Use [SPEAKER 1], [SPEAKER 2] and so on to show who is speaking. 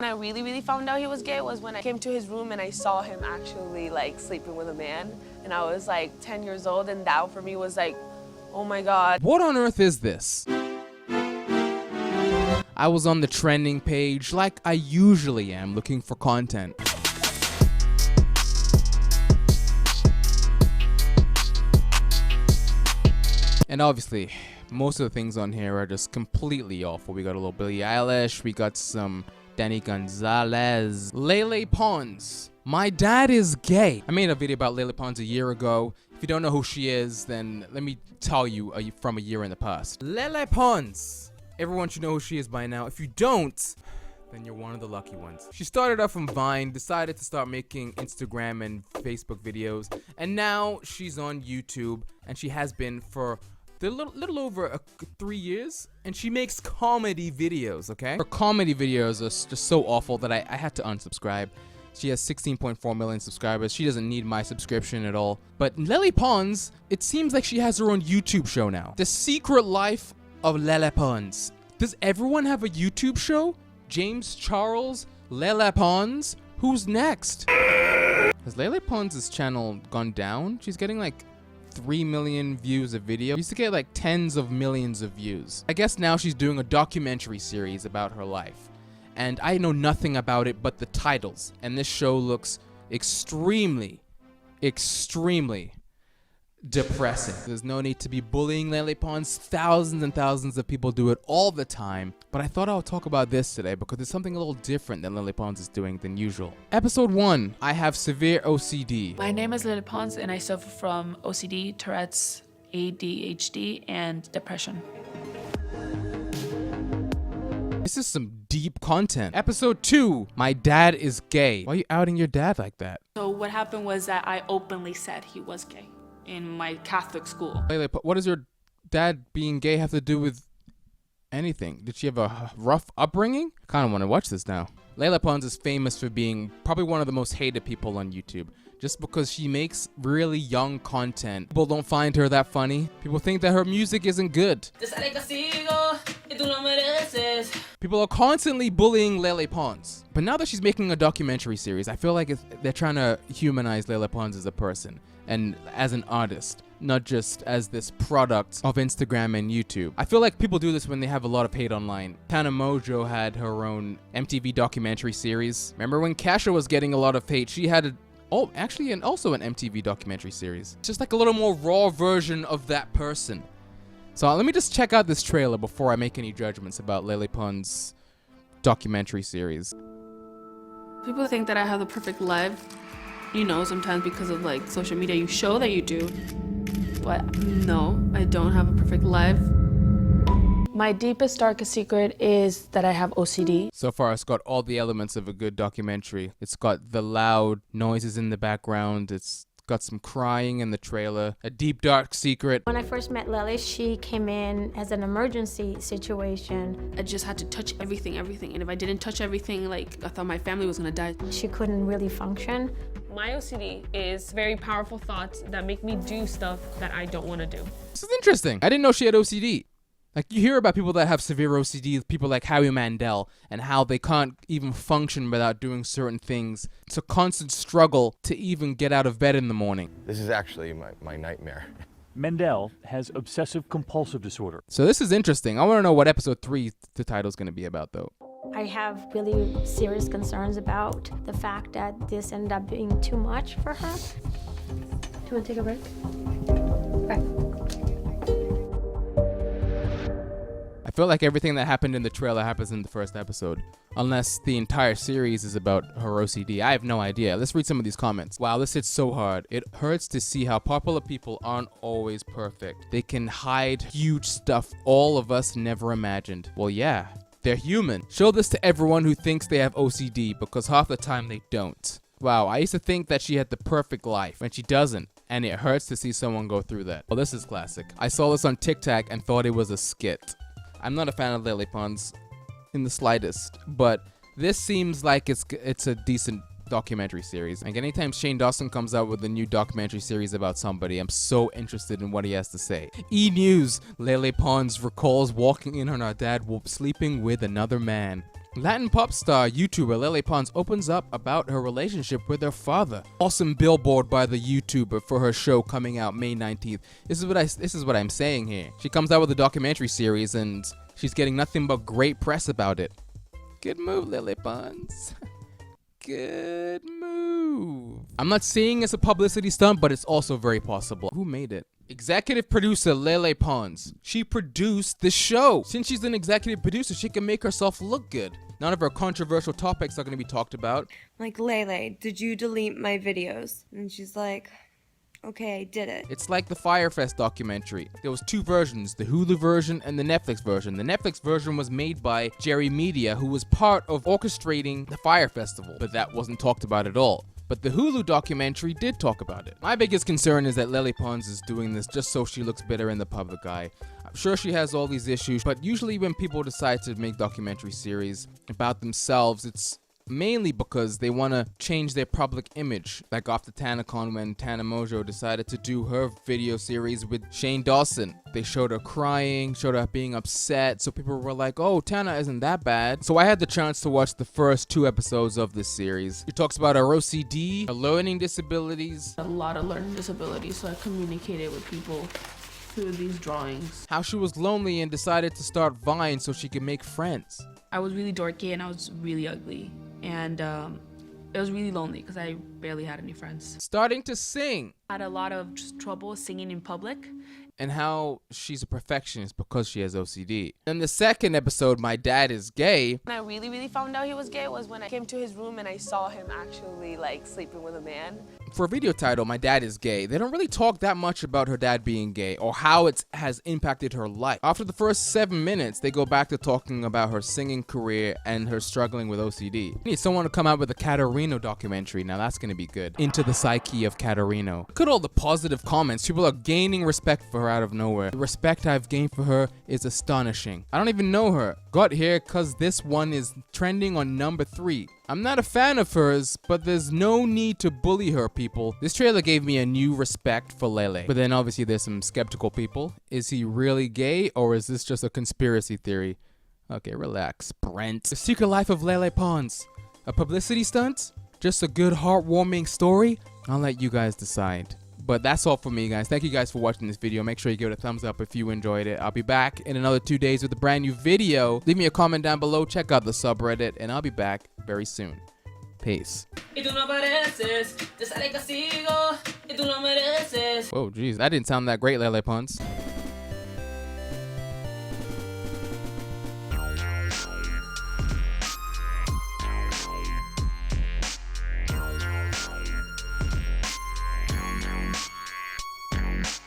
[SPEAKER 1] When I really found out he was gay was when I came to his room and I saw him actually like sleeping with a man. And I was like 10 years old, and that for me was like, oh my God.
[SPEAKER 2] What on earth is this? I was on the trending page like I usually am, looking for content. And obviously, most of the things on here are just completely awful. We got a little Billie Eilish, we got some Danny Gonzalez, Lele Pons. My dad is gay. I made a video about Lele Pons a year ago. If you don't know who she is, then let me tell you from a year in the past. Lele Pons. Everyone should know who she is by now. If you don't, then you're one of the lucky ones. She started off from Vine, decided to start making Instagram and Facebook videos, and now she's on YouTube, and she has been for a little over 3 years, and she makes comedy videos, okay? Her comedy videos are just so awful that I had to unsubscribe. She has 16.4 million subscribers. She doesn't need my subscription at all. But Lele Pons, it seems like she has her own YouTube show now. The Secret Life of Lele Pons. Does everyone have a YouTube show? James Charles, Lele Pons? Who's next? Has Lele Pons' channel gone down? She's getting like 3 million views a video. She used to get like tens of millions of views. I guess now she's doing a documentary series about her life. And I know nothing about it but the titles. And this show looks extremely depressing. There's no need to be bullying Lele Pons. Thousands and thousands of people do it all the time. But I thought I would talk about this today because it's something a little different than Lele Pons is doing than usual. Episode 1, I have severe OCD.
[SPEAKER 3] My name is Lele Pons and I suffer from OCD, Tourette's, ADHD, and depression.
[SPEAKER 2] This is some deep content. Episode 2, my dad is gay. Why are you outing your dad like that?
[SPEAKER 3] So what happened was that I openly said he was gay in my Catholic school.
[SPEAKER 2] Lele, what does your dad being gay have to do with anything? Did she have a rough upbringing? I kind of want to watch this now. Lele Pons is famous for being probably one of the most hated people on YouTube. Just because she makes really young content. People don't find her that funny. People think that her music isn't good. People are constantly bullying Lele Pons. But now that she's making a documentary series, I feel like they're trying to humanize Lele Pons as a person and as an artist, not just as this product of Instagram and YouTube. I feel like people do this when they have a lot of hate online. Tana Mojo had her own MTV documentary series. Remember when Kasha was getting a lot of hate? She had also an MTV documentary series. Just like a little more raw version of that person. So let me just check out this trailer before I make any judgments about Lele Pons' documentary series.
[SPEAKER 3] People think that I have the perfect life, you know, sometimes because of like social media, you show that you do. But no, I don't have a perfect life. My deepest, darkest secret is that I have OCD.
[SPEAKER 2] So far, it's got all the elements of a good documentary. It's got the loud noises in the background. It's got some crying in the trailer. A deep, dark secret.
[SPEAKER 4] When I first met Lele, she came in as an emergency situation.
[SPEAKER 3] I just had to touch everything. And if I didn't touch everything, like, I thought my family was gonna die.
[SPEAKER 4] She couldn't really function.
[SPEAKER 1] My OCD is very powerful thoughts that make me do stuff that I don't want to do.
[SPEAKER 2] This is interesting. I didn't know she had OCD. Like, you hear about people that have severe OCD, people like Howie Mandel, and how they can't even function without doing certain things. It's a constant struggle to even get out of bed in the morning.
[SPEAKER 5] This is actually my nightmare.
[SPEAKER 6] Mendel has obsessive-compulsive disorder.
[SPEAKER 2] So this is interesting. I want to know what episode 3 the title's going to be about, though.
[SPEAKER 4] I have really serious concerns about the fact that this ended up being too much for her. Do you want to take a break? Okay.
[SPEAKER 2] I feel like everything that happened in the trailer happens in the first episode. Unless the entire series is about her OCD. I have no idea. Let's read some of these comments. Wow, this hits so hard. It hurts to see how popular people aren't always perfect. They can hide huge stuff all of us never imagined. Well, yeah, they're human. Show this to everyone who thinks they have OCD because half the time they don't. Wow, I used to think that she had the perfect life when she doesn't. And it hurts to see someone go through that. Well, this is classic. I saw this on TikTok and thought it was a skit. I'm not a fan of Lele Pons in the slightest, but this seems like it's a decent documentary series. Like anytime Shane Dawson comes out with a new documentary series about somebody, I'm so interested in what he has to say. E! News, Lele Pons recalls walking in on her dad sleeping with another man. Latin pop star YouTuber Lele Pons opens up about her relationship with her father. Awesome billboard by the YouTuber for her show coming out May 19th. This is what I'm saying here. She comes out with a documentary series and she's getting nothing but great press about it. Good move, Lele Pons. Good move. I'm not saying it's a publicity stunt, but it's also very possible. Who made it? Executive producer Lele Pons. She produced the show. Since she's an executive producer, she can make herself look good. None of her controversial topics are going to be talked about.
[SPEAKER 7] Like, Lele, did you delete my videos? And she's like, okay, I did it.
[SPEAKER 2] It's like the Firefest documentary. There was two versions, the Hulu version and the Netflix version. The Netflix version was made by Jerry Media, who was part of orchestrating the Fire Festival, but that wasn't talked about at all. But the Hulu documentary did talk about it. My biggest concern is that Lele Pons is doing this just so she looks better in the public eye. I'm sure she has all these issues, but usually when people decide to make documentary series about themselves, it's mainly because they want to change their public image. Like after TanaCon, when Tana Mojo decided to do her video series with Shane Dawson. They showed her crying, showed her being upset, so people were like, oh, Tana isn't that bad. So I had the chance to watch the first 2 episodes of this series. She talks about her OCD, her learning disabilities.
[SPEAKER 3] A lot of learning disabilities, so I communicated with people through these drawings.
[SPEAKER 2] How she was lonely and decided to start Vine so she could make friends.
[SPEAKER 3] I was really dorky and I was really ugly. And it was really lonely because I barely had any friends.
[SPEAKER 2] Starting to sing.
[SPEAKER 3] I had a lot of trouble singing in public.
[SPEAKER 2] And how she's a perfectionist because she has OCD. In the second episode, My Dad is Gay.
[SPEAKER 1] When I really found out he was gay was when I came to his room and I saw him actually like sleeping with a man.
[SPEAKER 2] For a video title, My Dad is Gay, they don't really talk that much about her dad being gay or how it has impacted her life. After the first 7 minutes, they go back to talking about her singing career and her struggling with OCD. I need someone to come out with a Caterino documentary. Now that's gonna be good. Into the psyche of Caterino. Look at all the positive comments. People are gaining respect for her out of nowhere. The respect I've gained for her is astonishing. I don't even know her. Got here cause this one is trending on number 3. I'm not a fan of hers, but there's no need to bully her, people. This trailer gave me a new respect for Lele. But then obviously there's some skeptical people. Is he really gay or is this just a conspiracy theory? Okay, relax, Brent. The Secret Life of Lele Pons. A publicity stunt? Just a good heartwarming story? I'll let you guys decide. But that's all for me, guys. Thank you guys for watching this video. Make sure you give it a thumbs up if you enjoyed it. I'll be back in another 2 days with a brand new video. Leave me a comment down below. Check out the subreddit. And I'll be back very soon. Peace. Whoa, jeez. That didn't sound that great, Lele Pons.